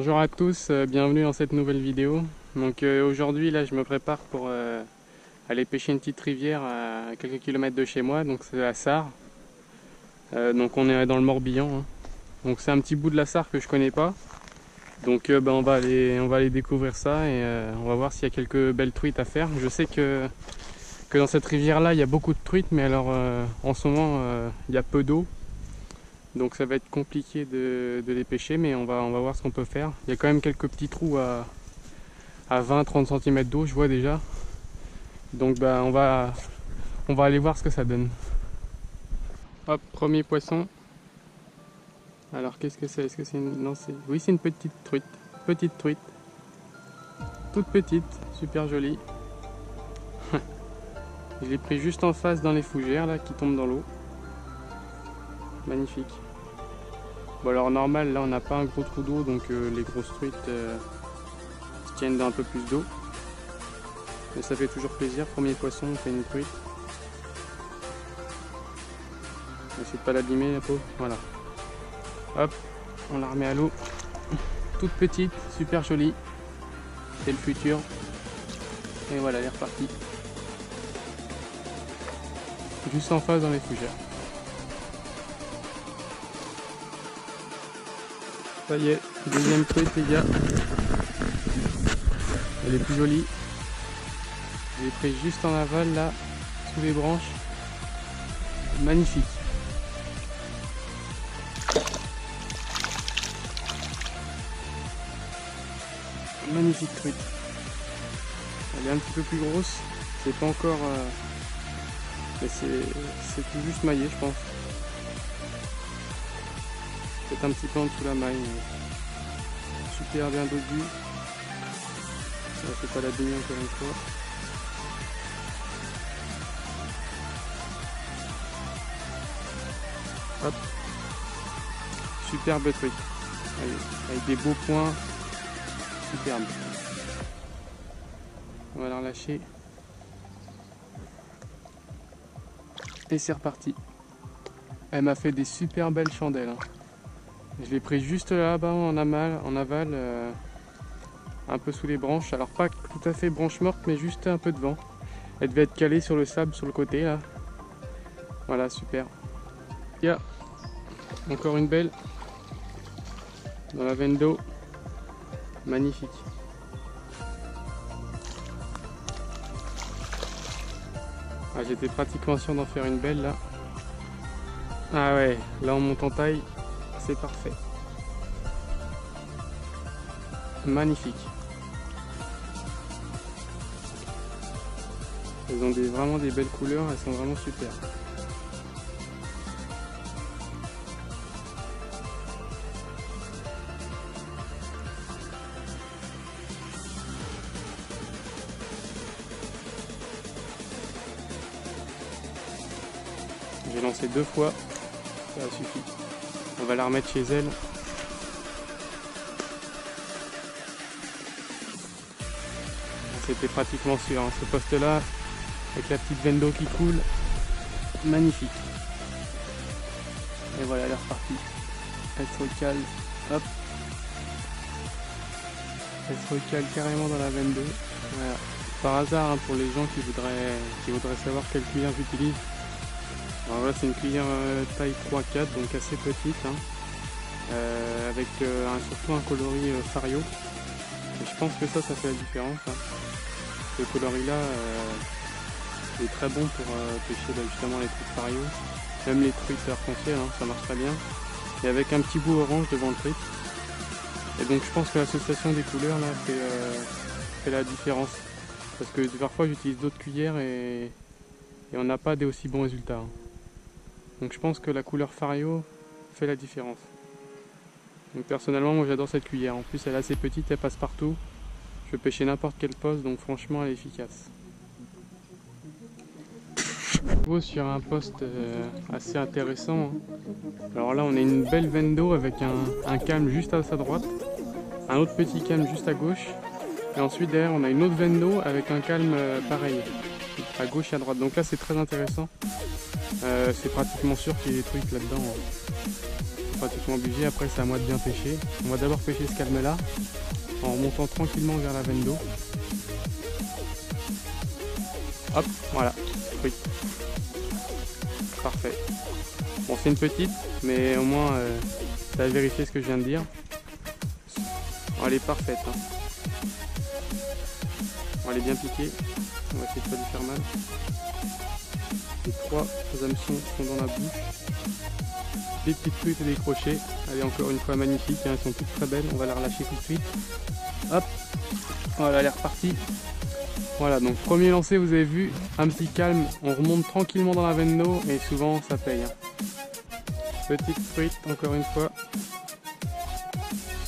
Bonjour à tous, bienvenue dans cette nouvelle vidéo. Donc aujourd'hui là je me prépare pour aller pêcher une petite rivière à quelques kilomètres de chez moi, donc c'est la Sarre. Donc on est dans le Morbihan, hein. Donc c'est un petit bout de la Sarre que je connais pas. Donc on va aller découvrir ça et on va voir s'il y a quelques belles truites à faire. Je sais que dans cette rivière là il y a beaucoup de truites, mais alors en ce moment il y a peu d'eau. Donc ça va être compliqué de les pêcher, mais on va voir ce qu'on peut faire. Il y a quand même quelques petits trous à 20-30 cm d'eau, je vois déjà. Donc on va aller voir ce que ça donne. Hop, premier poisson. Alors qu'est-ce que c'est? Est-ce que c'est une... Non, c'est... Oui, c'est une petite truite. Petite truite. Toute petite, super jolie. Je l'ai pris juste en face dans les fougères là qui tombent dans l'eau. Magnifique. Bon alors normal, là on n'a pas un gros trou d'eau, donc les grosses truites se tiennent dans un peu plus d'eau. Mais ça fait toujours plaisir, premier poisson, on fait une truite. N'essaie de pas l'abîmer la peau, voilà. Hop, on la remet à l'eau. Toute petite, super jolie. C'est le futur. Et voilà, elle est repartie. Juste en face dans les fougères. Ça y est, deuxième truite les gars. Elle est plus jolie. Je l'ai prise juste en aval là, sous les branches. Magnifique. Magnifique truite. Elle est un petit peu plus grosse. C'est pas encore... mais c'est tout juste maillé je pense. Peut-être un petit peu en dessous la maille. Super bien dodu. Ça ne fait pas l'abîmer encore une fois. Hop. Superbe truite. Avec des beaux points. Superbe. On va la relâcher. Et c'est reparti. Elle m'a fait des super belles chandelles, hein. Je l'ai pris juste là-bas en aval, un peu sous les branches. Alors pas tout à fait branche morte, mais juste un peu devant. Elle devait être calée sur le sable sur le côté là. Voilà, super. Il y a encore une belle dans la veine d'eau. Magnifique. Ah, j'étais pratiquement sûr d'en faire une belle là. Ah ouais, là on monte en taille. C'est parfait. Magnifique. Elles ont vraiment des belles couleurs, elles sont vraiment super. J'ai lancé 2 fois, ça suffit. On va la remettre chez elle. C'était pratiquement sûr, hein, ce poste là, avec la petite veine d'eau qui coule. Magnifique. Et voilà, elle est repartie. Elle se recale. Hop. Elle se recale carrément dans la veine d'eau. Voilà. Par hasard, hein, pour les gens qui voudraient savoir quelle cuillère j'utilise. Alors là c'est une cuillère taille 3-4, donc assez petite, hein, avec surtout un coloris Fario. Et je pense que ça fait la différence, hein. Ce coloris là est très bon pour pêcher justement les truites Fario, même les truites arc-en-ciel, hein, ça marche très bien. Et avec un petit bout orange devant le truite. Et donc je pense que l'association des couleurs là fait la différence. Parce que parfois j'utilise d'autres cuillères et on n'a pas des aussi bons résultats, hein. Donc je pense que la couleur Fario fait la différence. Donc personnellement moi j'adore cette cuillère. En plus elle est assez petite, elle passe partout. Je peux pêcher n'importe quel poste, donc franchement elle est efficace. Sur un poste assez intéressant, hein. Alors là on a une belle veine d'eau avec un calme juste à sa droite. Un autre petit calme juste à gauche. Et ensuite derrière on a une autre veine d'eau avec un calme pareil. À gauche et à droite. Donc là c'est très intéressant. C'est pratiquement sûr qu'il y ait des truites là-dedans. pratiquement obligé. Après c'est à moi de bien pêcher. On va d'abord pêcher ce calme là en remontant tranquillement vers la veine d'eau. Hop, voilà, oui. Parfait. Bon, c'est une petite, mais au moins ça va vérifier ce que je viens de dire. Oh, elle est parfaite. Hein. Bon, elle est bien piquée. On va essayer de pas lui faire mal. Les 3 hameçons sont dans la bouche. Les petites truites décrochées. Elle est encore une fois magnifique. Hein. Elles sont toutes très belles. On va la relâcher tout de suite. Hop. Voilà, elle est repartie. Voilà, donc premier lancer, vous avez vu, un petit calme, on remonte tranquillement dans la veine d'eau et souvent ça paye. Hein. Petite truite, encore une fois,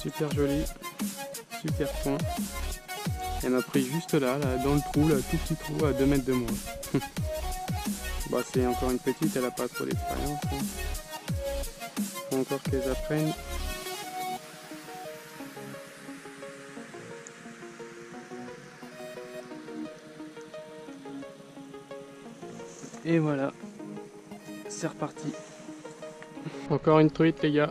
super jolie, super point. Elle m'a pris juste là, dans le trou, là, tout petit trou à 2 mètres de moi. Bah, c'est encore une petite, elle n'a pas trop d'expérience. Hein. Faut encore qu'elles apprennent. Et voilà, c'est reparti. Encore une truite les gars.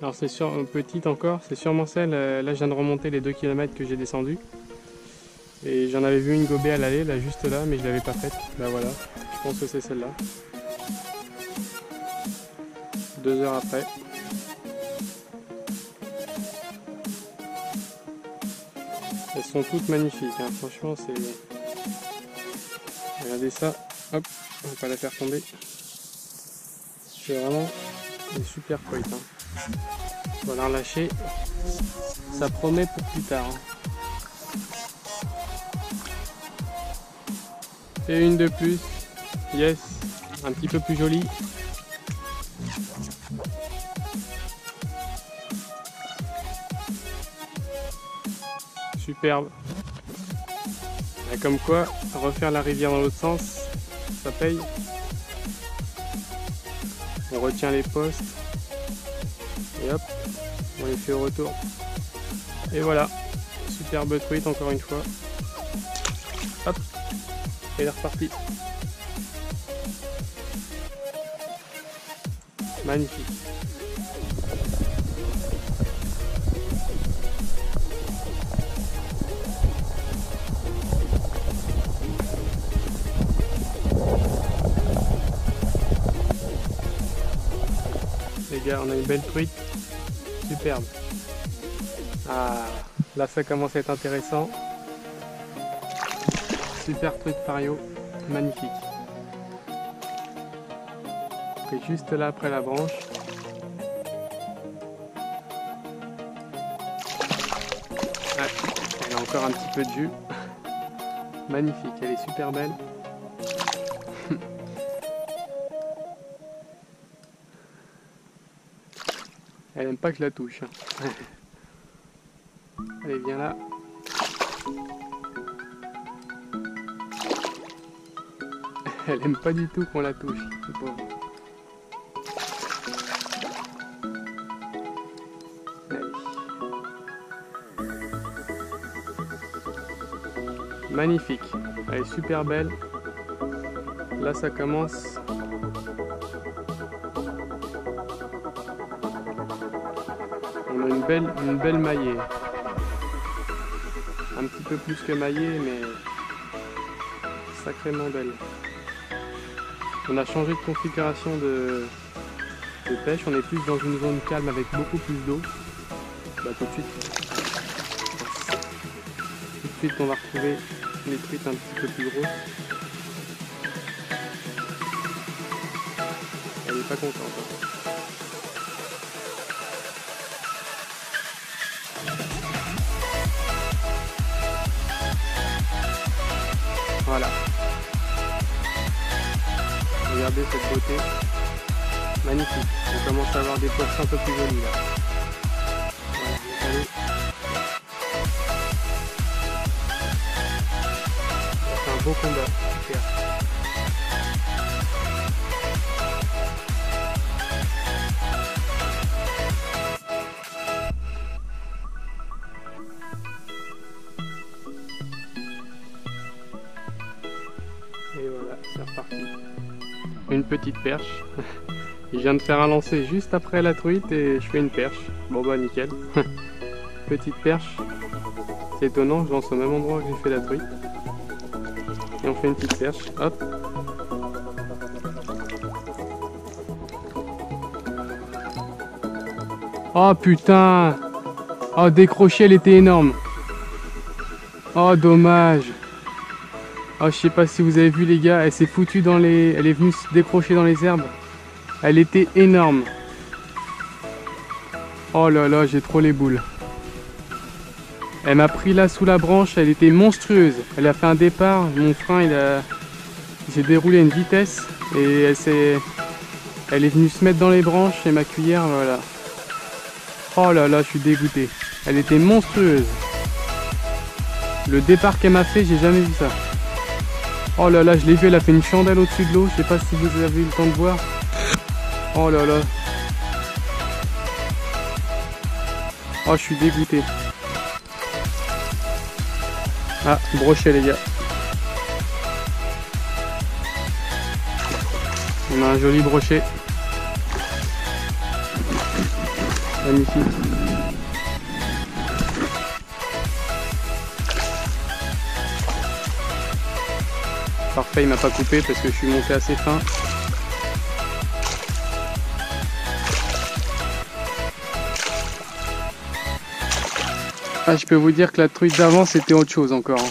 Alors c'est petite encore, c'est sûrement celle, là je viens de remonter les 2 km que j'ai descendu. Et j'en avais vu une gobée à l'aller, là juste là, mais je l'avais pas faite. Bah voilà, je pense que c'est celle-là. 2 heures après. Elles sont toutes magnifiques, hein. Franchement c'est... Regardez ça, hop, on va pas la faire tomber. C'est vraiment une super truite. Hein. On va la relâcher, ça promet pour plus tard. Hein. Et une de plus, yes, un petit peu plus jolie. Superbe. Et comme quoi, refaire la rivière dans l'autre sens, ça paye. On retient les postes. Et hop, on les fait au retour. Et voilà, superbe truite encore une fois. Hop, et elle est repartie. Magnifique. Les gars, on a une belle truite, superbe. Ah, là ça commence à être intéressant. Super truite pario, magnifique. Et juste là après la branche. Ouais, elle a encore un petit peu de jus. Magnifique, elle est super belle. Elle aime pas que je la touche. Allez, viens là. Elle aime pas du tout qu'on la touche. Allez. Magnifique. Elle est super belle. Là, ça commence. On a une belle maillée. Un petit peu plus que maillée, mais sacrément belle. On a changé de configuration de pêche. On est plus dans une zone calme avec beaucoup plus d'eau. Bah, tout de suite, on va retrouver les truites un petit peu plus grosses. Elle n'est pas contente. Hein. Voilà. Regardez cette beauté. Magnifique. On commence à avoir des poissons un peu plus jolis là. Voilà, allez. C'est un beau combat. Super. Et voilà, c'est reparti. Une petite perche. Il vient de faire un lancer juste après la truite et je fais une perche. Bon bah nickel. Petite perche. C'est étonnant, je lance au même endroit que j'ai fait la truite. Et on fait une petite perche. Hop. Oh putain. Oh, décroché, elle était énorme. Oh dommage. Oh, je sais pas si vous avez vu les gars, elle s'est foutue dans les... Elle est venue se décrocher dans les herbes. Elle était énorme. Oh là là, j'ai trop les boules. Elle m'a pris là sous la branche, elle était monstrueuse. Elle a fait un départ, mon frein il s'est déroulé à une vitesse et elle est venue se mettre dans les branches et ma cuillère, voilà. Oh là là, je suis dégoûté. Elle était monstrueuse. Le départ qu'elle m'a fait, j'ai jamais vu ça. Oh là là, je l'ai vu, elle a fait une chandelle au-dessus de l'eau. Je sais pas si vous avez eu le temps de voir. Oh là là. Oh, je suis dégoûté. Ah, brochet les gars. On a un joli brochet. Magnifique. Parfait, il m'a pas coupé parce que je suis monté assez fin. Ah, je peux vous dire que la truite d'avant c'était autre chose encore.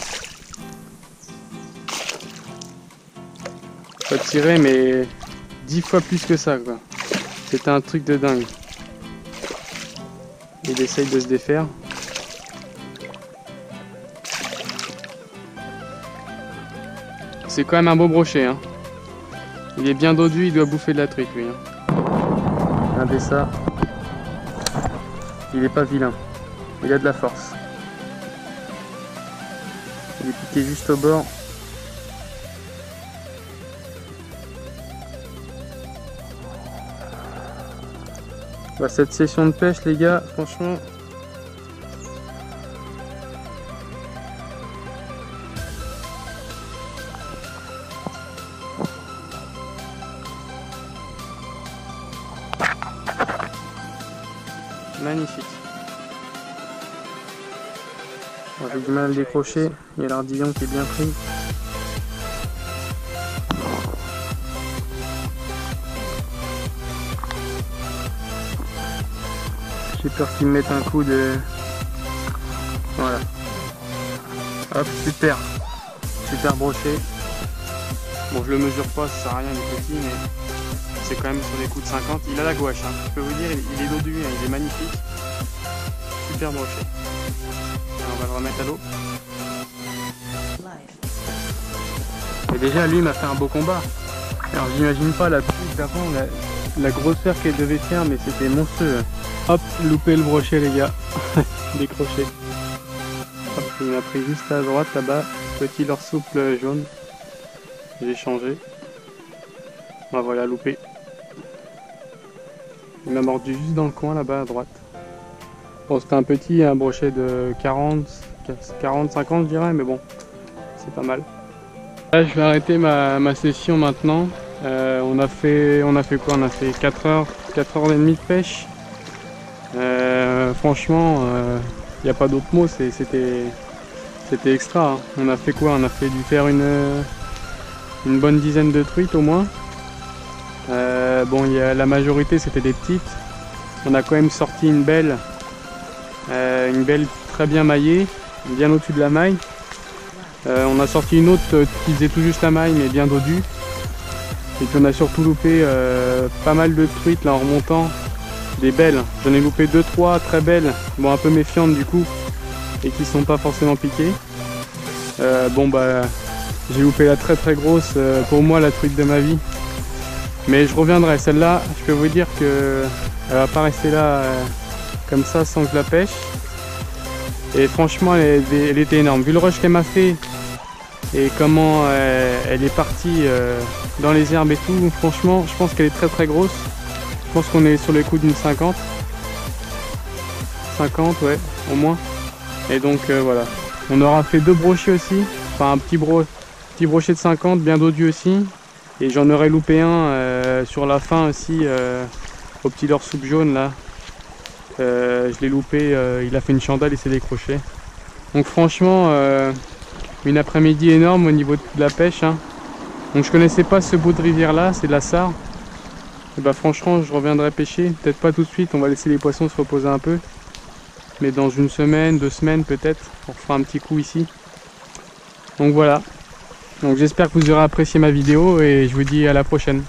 Pas tiré mais 10 fois plus que ça quoi. C'était un truc de dingue. Il essaye de se défaire. C'est quand même un beau brochet hein. Il est bien dodu, il doit bouffer de la truite lui hein. Regardez ça. Il est pas vilain. Il a de la force. Il est piqué juste au bord. Bah, cette session de pêche les gars, franchement. Magnifique. J'ai du mal à le décrocher, il y a l'ardillon qui est bien pris. J'ai peur qu'il me mette un coup de... Voilà. Hop, super. Super brochet. Bon, je le mesure pas, ça sert à rien, il est petit, mais c'est quand même sur des coups de 50. Il a la gouache, hein. Je peux vous dire, il est dodu, hein. Il est magnifique. Super brochet. Alors, on va le remettre à l'eau. Et déjà, lui m'a fait un beau combat. Alors, j'imagine pas la truite d'avant, la grosseur qu'elle devait faire, mais c'était monstrueux. Hop, loupé le brochet, les gars. Décroché. Hop, il m'a pris juste à droite là-bas. Petit leurre souple jaune. J'ai changé. Ah, voilà, loupé. Il m'a mordu juste dans le coin là-bas à droite. Bon, c'était un petit, un brochet de 40, 50 je dirais, mais bon, c'est pas mal. Là, je vais arrêter ma session maintenant. On a fait quoi? On a fait 4 heures et demie de pêche. Franchement, il n'y a pas d'autre mot, c'était extra. Hein. On a fait quoi? On a fait dû faire une bonne dizaine de truites au moins. Bon, la majorité c'était des petites. On a quand même sorti une belle très bien maillée, bien au-dessus de la maille. On a sorti une autre qui faisait tout juste la maille mais bien dodue. Et puis on a surtout loupé pas mal de truites là en remontant. Des belles, j'en ai loupé 2-3 très belles, bon un peu méfiantes du coup et qui sont pas forcément piquées. Bon bah j'ai loupé la très très grosse, pour moi la truite de ma vie. Mais je reviendrai, celle-là je peux vous dire que elle va pas rester là comme ça sans que je la pêche. Et franchement elle était énorme, vu le rush qu'elle m'a fait et comment elle est partie dans les herbes et tout, franchement je pense qu'elle est très très grosse. Je pense qu'on est sur les coups d'une 50 ouais, au moins. Et donc voilà. On aura fait 2 brochets aussi. Enfin un petit brochet de 50, bien dodu aussi. Et j'en aurais loupé un sur la fin aussi, au petit leurre soupe jaune là. Je l'ai loupé, il a fait une chandelle et s'est décroché. Donc franchement, une après-midi énorme au niveau de la pêche, hein. Donc je connaissais pas ce bout de rivière là, c'est de la Sarre. Et bah franchement je reviendrai pêcher, peut-être pas tout de suite, on va laisser les poissons se reposer un peu. Mais dans une semaine, 2 semaines peut-être, on fera un petit coup ici. Donc voilà. Donc j'espère que vous aurez apprécié ma vidéo et je vous dis à la prochaine.